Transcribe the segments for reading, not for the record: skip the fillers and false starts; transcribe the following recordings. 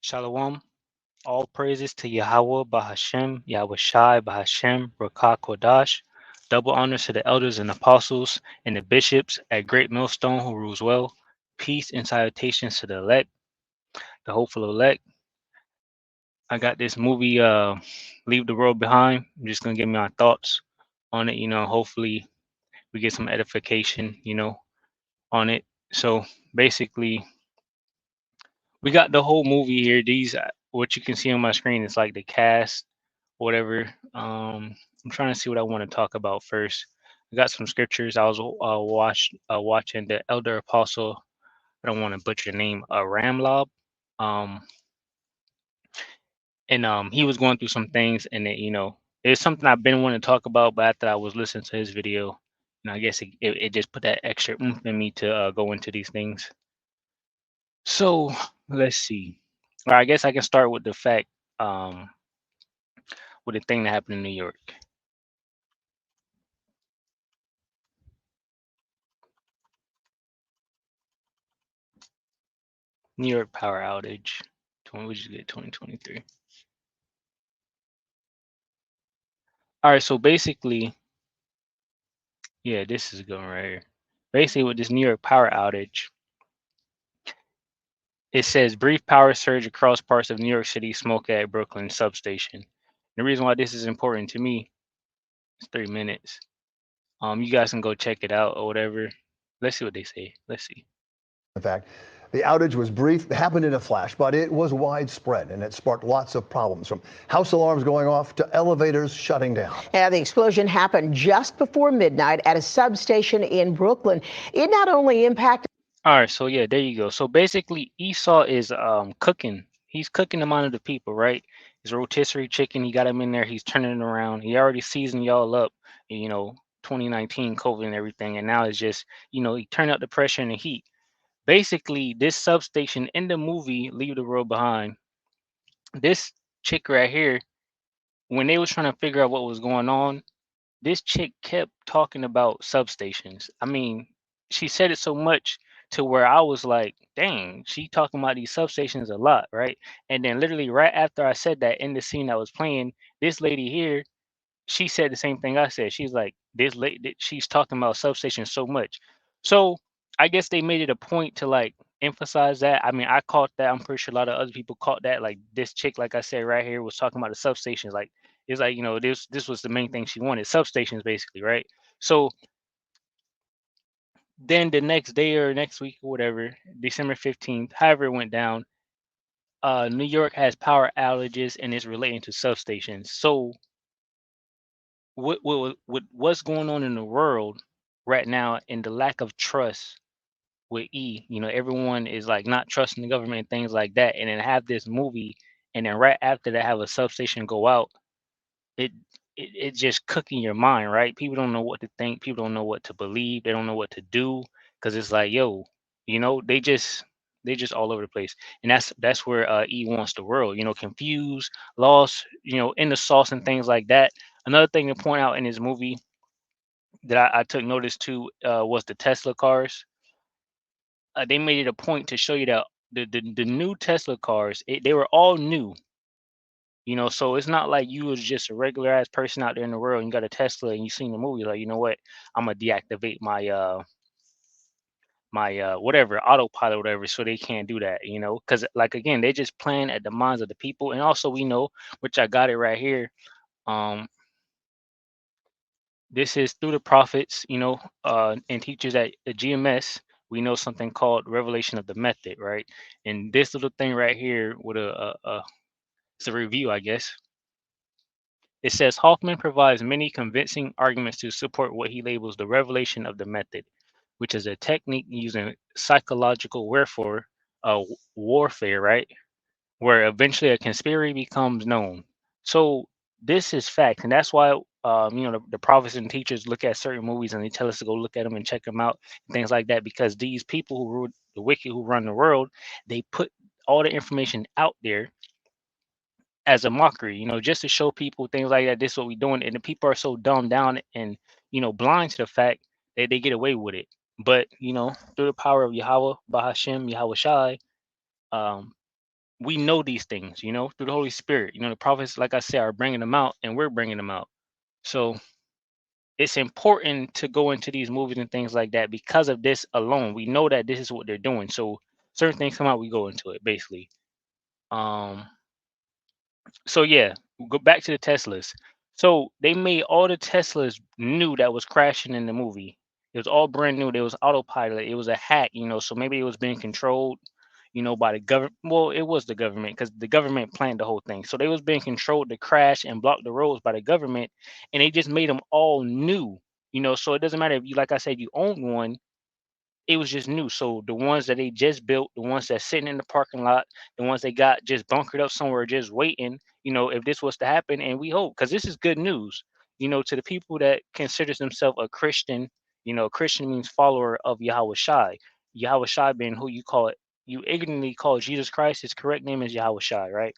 Shalom. All praises to Yahweh Bahashem, Yahweh Shai Bahashem, Rakah Kodash. Double honors to the elders and apostles and the bishops at Great Millstone who rules well. Peace and salutations to the elect, the hopeful elect. I got this movie, Leave the World Behind. I'm just gonna give me my thoughts on it. Hopefully we get some edification, on it. So basically, we got the whole movie here. These, what you can see on my screen, is like the cast, whatever. I'm trying to see what I want to talk about first. I got some scriptures. I was watching the elder apostle. I don't want to butcher the name. Ramlob. Um, and he was going through some things, and it's something I've been wanting to talk about. But after I was listening to his video, I guess it just put that extra oomph in me to go into these things. So let's see. Or I guess I can start with the fact, um, with the thing that happened in New York. New York power outage. We just get 2023. All right, so basically, yeah, this is going right here. Basically, with this New York power outage, it says brief power surge across parts of New York City, smoke at Brooklyn substation. The reason why this is important to me is 3 minutes. You guys can go check it out or whatever. Let's see what they say. Let's see. In fact, the outage was brief, happened in a flash, but it was widespread and it sparked lots of problems, from house alarms going off to elevators shutting down. Yeah, the explosion happened just before midnight at a substation in Brooklyn. It not only impacted. All right, so yeah, there you go. So basically, Esau is cooking. He's cooking the mind of the people, right? His rotisserie chicken, he got him in there. He's turning it around. He already seasoned y'all up, you know, 2019 COVID and everything, and now it's just, he turned up the pressure and the heat. Basically, this substation in the movie Leave the World Behind, this chick right here, when they was trying to figure out what was going on, this chick kept talking about substations. I mean, she said it so much to where I was like, dang, she talking about these substations a lot, right? And then literally right after I said that, in the scene that was playing, this lady here, she said the same thing I said. She's like, this lady, she's talking about substations so much. So I guess they made it a point to like emphasize that. I mean, I caught that. I'm pretty sure a lot of other people caught that. Like this chick, like I said right here, was talking about the substations. Like it's like, this was the main thing she wanted. Substations basically, right? So then the next day or next week or whatever, December 15th, however it went down, New York has power outages and it's relating to substations. So what's going on in the world right now, and the lack of trust with everyone is like not trusting the government and things like that, and then have this movie, and then right after that have a substation go out. It it, it just cooking your mind, right? People don't know what to think, people don't know what to believe, they don't know what to do, because it's like, yo, they just all over the place. And that's where E wants the world, confused, lost, in the sauce and things like that. Another thing to point out in his movie that I took notice to, was the Tesla cars. They made it a point to show you that the new Tesla cars, they were all new. So it's not like you was just a regular ass person out there in the world and you got a Tesla and you seen the movie, like, you know what, I'm gonna deactivate my whatever autopilot or whatever, so they can't do that, because like again, they just playing at the minds of the people. And also we know, which I got it right here, um this is through the prophets, and teachers at the GMS. We know something called revelation of the method, right? And this little thing right here with it's a review, I guess. It says Hoffman provides many convincing arguments to support what he labels the revelation of the method, which is a technique using psychological warfare, right? Where eventually a conspiracy becomes known. So this is fact, and that's why the prophets and teachers look at certain movies and they tell us to go look at them and check them out, and things like that, because these people who rule, the wicked who run the world, they put all the information out there as a mockery, just to show people things like that. This is what we're doing, and the people are so dumbed down and blind to the fact that they get away with it. But through the power of Yahweh, Bahashem, Yahweh Shai, um, we know these things, through the Holy Spirit. The prophets, like I said, are bringing them out, and we're bringing them out. So it's important to go into these movies and things like that because of this alone. We know that this is what they're doing. So certain things come out, we go into it basically. Um, so yeah, we'll go back to the Teslas. So they made all the Teslas new that was crashing in the movie. It was all brand new. There was autopilot. It was a hack, so maybe it was being controlled, by the government. Well, it was the government because the government planned the whole thing. So they was being controlled to crash and block the roads by the government, and they just made them all new. So it doesn't matter if you, like I said, you own one. It was just new. So the ones that they just built, the ones that's sitting in the parking lot, the ones they got just bunkered up somewhere, just waiting, if this was to happen, and we hope, because this is good news, to the people that considers themselves a Christian. Christian means follower of Yahweh Shai. Yahweh Shai being who you call it, you ignorantly call Jesus Christ. His correct name is Yahweh Shai, right?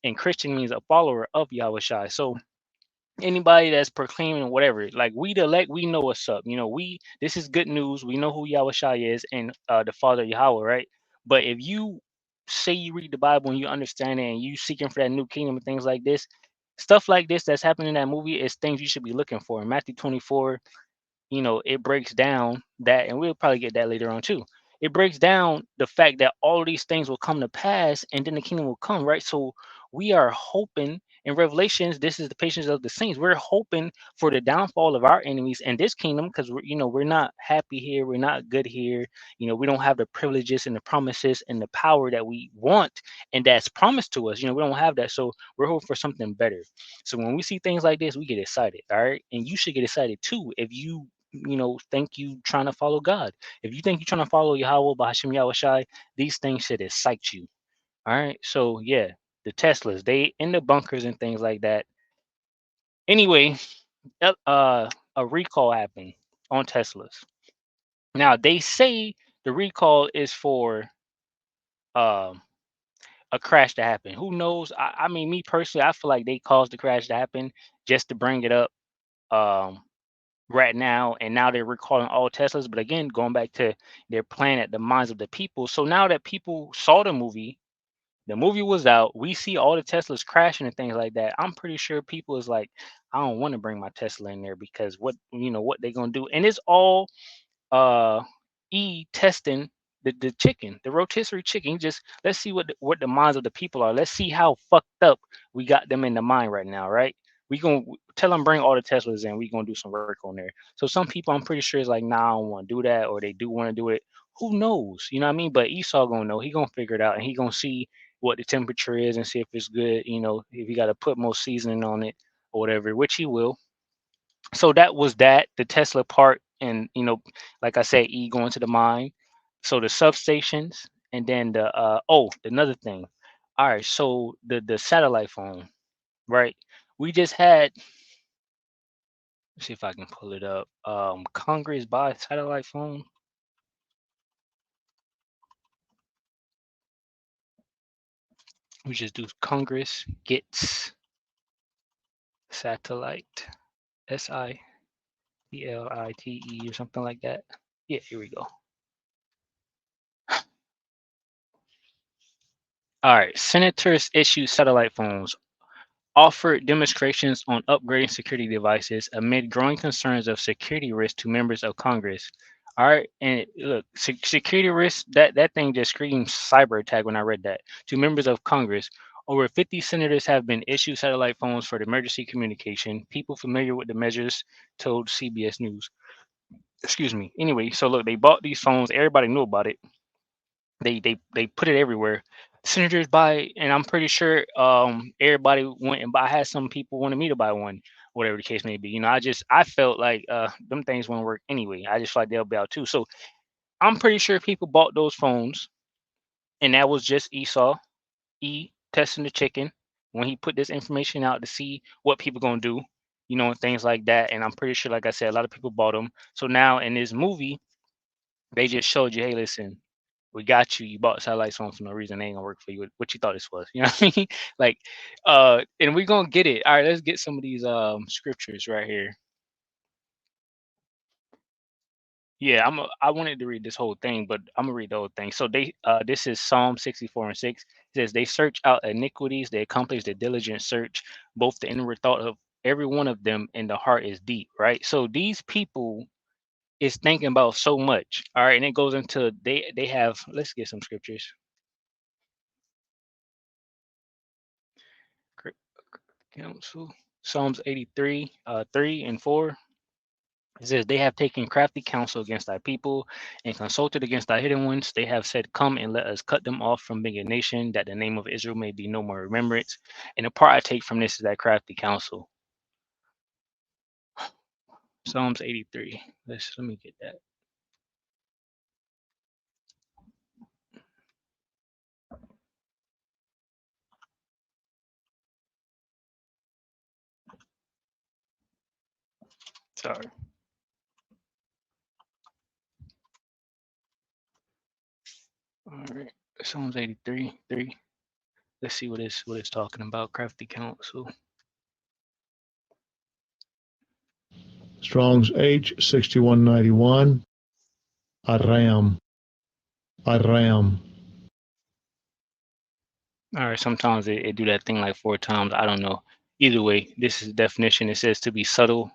And Christian means a follower of Yahweh Shai. So anybody that's proclaiming whatever, like we the elect, we know what's up. This is good news. We know who Yahweh Shai is and the Father Yahweh, right? But if you say you read the Bible and you understand it and you seeking for that new kingdom and things like this, stuff like this that's happening in that movie is things you should be looking for. In Matthew 24, it breaks down that, and we'll probably get that later on too. It breaks down the fact that all of these things will come to pass and then the kingdom will come, right? So we are hoping in Revelations, this is the patience of the saints. We're hoping for the downfall of our enemies and this kingdom because we're not happy here, we're not good here. We don't have the privileges and the promises and the power that we want and that's promised to us. We don't have that. So we're hoping for something better. So when we see things like this, we get excited, all right? And you should get excited too if you think you trying to follow God. If you think you're trying to follow Yahweh by Hashem Yahweh Shai, these things should excite you. All right. So yeah, the Teslas, they in the bunkers and things like that. Anyway, a recall happened on Teslas. Now they say the recall is for um a crash to happen. Who knows? I mean, me personally, I feel like they caused the crash to happen just to bring it up. Um, right now, and now they're recalling all Teslas. But again, going back to their plan at the minds of the people. So now that people saw the movie was out, we see all the Teslas crashing and things like that. I'm pretty sure people is like, I don't want to bring my Tesla in there because what they gonna do, and it's all uh testing the chicken, the rotisserie chicken. Just let's see what the minds of the people are. Let's see how fucked up we got them in the mind right now, right? We gonna tell them bring all the Teslas in. We gonna do some work on there. So some people, I'm pretty sure, is like, nah, I don't want to do that, or they do want to do it. Who knows? You know what I mean? But Esau gonna know. He gonna figure it out, and he gonna see what the temperature is and see if it's good. If he got to put more seasoning on it or whatever, which he will. So that was that, the Tesla part, and like I said, going to the mine. So the substations, and then another thing. All right, so the satellite phone, right? We just had, let's see if I can pull it up. Congress buy satellite phone. We just do Congress gets satellite, SITLITE or something like that. Yeah, here we go. All right, senators issue satellite phones, offered demonstrations on upgrading security devices amid growing concerns of security risk to members of Congress. All right, and look, security risk, that thing just screams cyber attack when I read that. To members of Congress, over 50 senators have been issued satellite phones for emergency communication. People familiar with the measures told CBS News. Excuse me. Anyway, so look, they bought these phones. Everybody knew about it. They put it everywhere. Senators buy, and I'm pretty sure everybody went and buy. I had some people wanted me to buy one, whatever the case may be. I felt like them things won't work anyway. I just feel like they'll be out too. So I'm pretty sure people bought those phones, and that was just Esau testing the chicken when he put this information out to see what people gonna do, and things like that. And I'm pretty sure, like I said, a lot of people bought them. So now in this movie, they just showed you, hey, listen, we got you. You bought satellites on for no reason. They ain't gonna work for you. What you thought this was? You know what I mean? Like, and we're gonna get it. All right, let's get some of these scriptures right here. Yeah, I wanted to read this whole thing, but I'm gonna read the whole thing. So this is Psalm 64 and 6. It says they search out iniquities, they accomplish the diligent search, both the inward thought of every one of them, and the heart is deep, right? So these people is thinking about so much. All right, and it goes into they have, let's get some scriptures. Council. Psalms 83, 3 and 4. It says, they have taken crafty counsel against thy people and consulted against thy hidden ones. They have said, come and let us cut them off from being a nation, that the name of Israel may be no more remembrance. And the part I take from this is that crafty counsel. Psalms 83. Let me get that. Sorry. All right. Psalms 83, 3. Let's see what it's talking about. Crafty counsel. Strong's H 6191. Aram. Aram. All right. Sometimes it do that thing like 4 times. I don't know. Either way, this is the definition. It says to be subtle,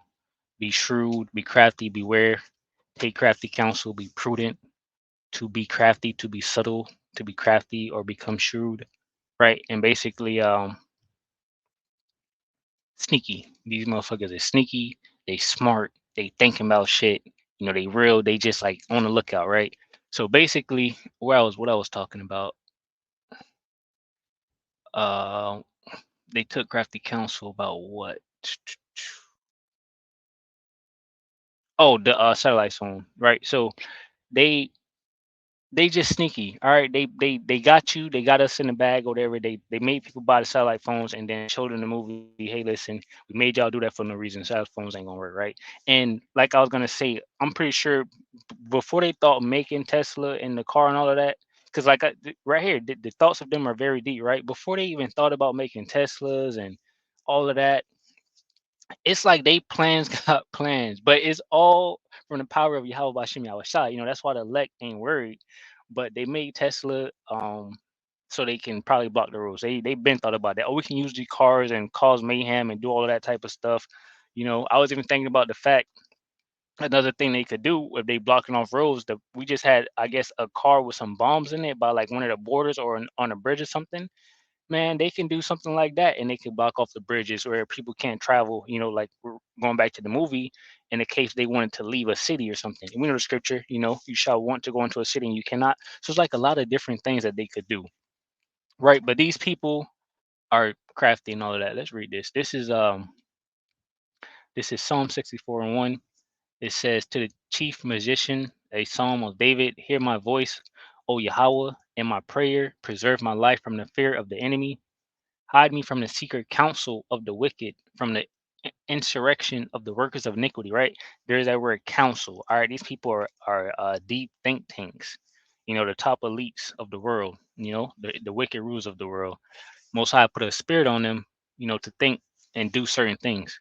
be shrewd, be crafty, beware, take crafty counsel, be prudent, to be crafty, to be subtle, to be crafty, or become shrewd, right? And basically, sneaky. These motherfuckers are sneaky. They smart. They thinking about shit. You know, they real. They just like on the lookout, right? So basically, what I was talking about, uh, they took crafty counsel about what? Oh, the satellite phone, right? So they they just sneaky. All right, they got you. They got us in the bag or whatever. They made people buy the satellite phones and then showed them the movie. Hey, listen, we made y'all do that for no reason. Satellite phones ain't gonna work, right? And like I was gonna say, I'm pretty sure before they thought making Tesla in the car and all of that, because like right here, the thoughts of them are very deep, right? Before they even thought about making Teslas and all of that, it's like they plans got plans, but it's all from the power of Yahweh Bashim Yahushua. You know, that's why the elect ain't worried. But they made Tesla so they can probably block the roads. They've been thought about that. Oh, we can use these cars and cause mayhem and do all of that type of stuff. You know, I was even thinking about the fact another thing they could do if they blocking off roads. That we just had, I guess, a car with some bombs in it by like one of the borders or on a bridge or something. Man, they can do something like that and they can block off the bridges where people can't travel, you know, like we're going back to the movie in the case they wanted to leave a city or something. We know the scripture, you know, you shall want to go into a city and you cannot. So it's like a lot of different things that they could do. Right. But these people are crafty and all of that. Let's read this. This is Psalm 64 and 1. It says, to the chief magician, a psalm of David, hear my voice, O Yahweh, in my prayer, preserve my life from the fear of the enemy. Hide me from the secret counsel of the wicked, from the insurrection of the workers of iniquity, right? There's that word counsel. All right, these people are deep think tanks, you know, the top elites of the world, you know, the wicked rulers of the world. Most High put a spirit on them, you know, to think and do certain things.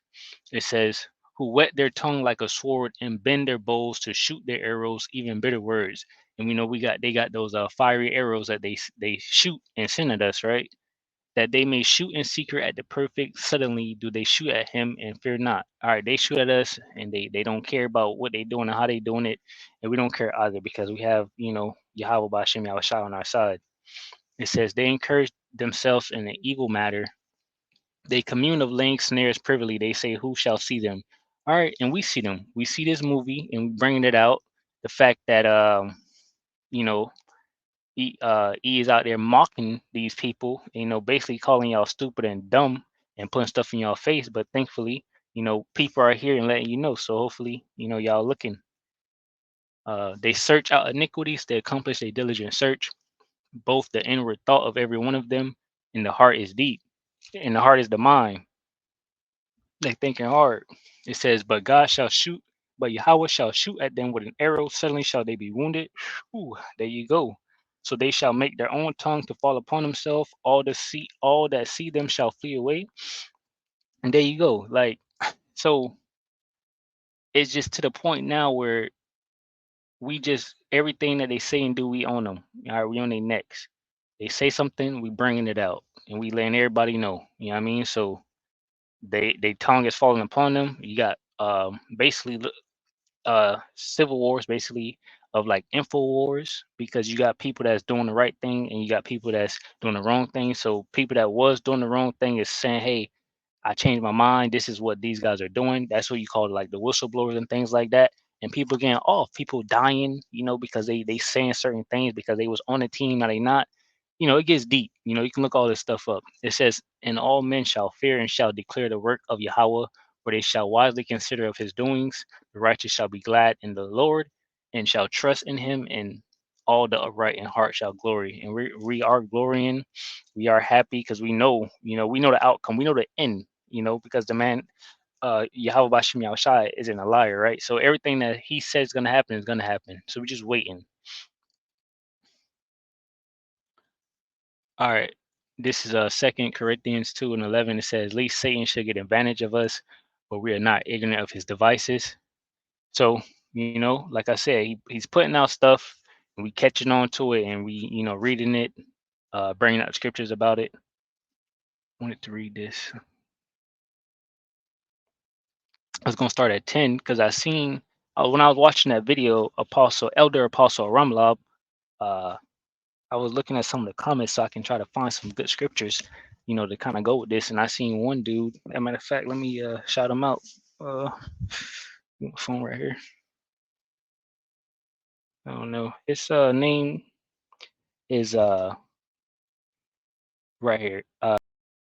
It says, who wet their tongue like a sword and bend their bows to shoot their arrows, even bitter words. And we know they got those fiery arrows that they shoot and send at us, right? That they may shoot in secret at the perfect. Suddenly do they shoot at him and fear not. All right, they shoot at us and they don't care about what they doing and how they doing it. And we don't care either because we have, you know, Yahweh Bashem Yahushua on our side. It says they encourage themselves in an evil matter. They commune of laying snares privily. They say, who shall see them? All right, and we see them. We see this movie and bringing it out. The fact that, you know, he is out there mocking these people, you know, basically calling y'all stupid and dumb and putting stuff in y'all face. But thankfully, you know, people are here and letting you know. So hopefully, you know, y'all looking. They search out iniquities. They accomplish a diligent search. Both the inward thought of every one of them, and the heart is deep. And the heart is the mind. They thinking hard. It says, but Yahweh shall shoot at them with an arrow. Suddenly shall they be wounded. Ooh, there you go. So they shall make their own tongue to fall upon themselves. All that see them shall flee away. And there you go. Like, so it's just to the point now where we just everything that they say and do, we own them. All right, we on their necks. They say something, we bringing it out, and we letting everybody know. You know what I mean? So they tongue is falling upon them. You got basically civil wars, basically, of like info wars, because you got people that's doing the right thing and you got people that's doing the wrong thing. So people that was doing the wrong thing is saying, hey, I changed my mind. This is what these guys are doing. That's what you call it, like the whistleblowers and things like that. And people getting off, people dying, because they saying certain things because they was on the team, now they not. It gets deep. You can look all this stuff up. It says, and all men shall fear and shall declare the work of Yahweh, for they shall wisely consider of his doings. The righteous shall be glad in the Lord and shall trust in him, and all the upright in heart shall glory. And we are glorying. We are happy because we know the outcome. We know the end, because the man, Yahweh Bashim Yahushai isn't a liar, right? So everything that he says is going to happen is going to happen. So we're just waiting. All right. This is 2 Corinthians 2:11. It says, least Satan should get advantage of us, but we are not ignorant of his devices. So, like I said, he's putting out stuff and we catching on to it, and we, reading it, bringing out scriptures about it. I wanted to read this. I was going to start at 10 because I seen when I was watching that video, Elder Apostle Ramlab, I was looking at some of the comments so I can try to find some good scriptures, to kind of go with this. And I seen one dude. As a matter of fact, let me shout him out. Phone right here. I don't know. His name is right here.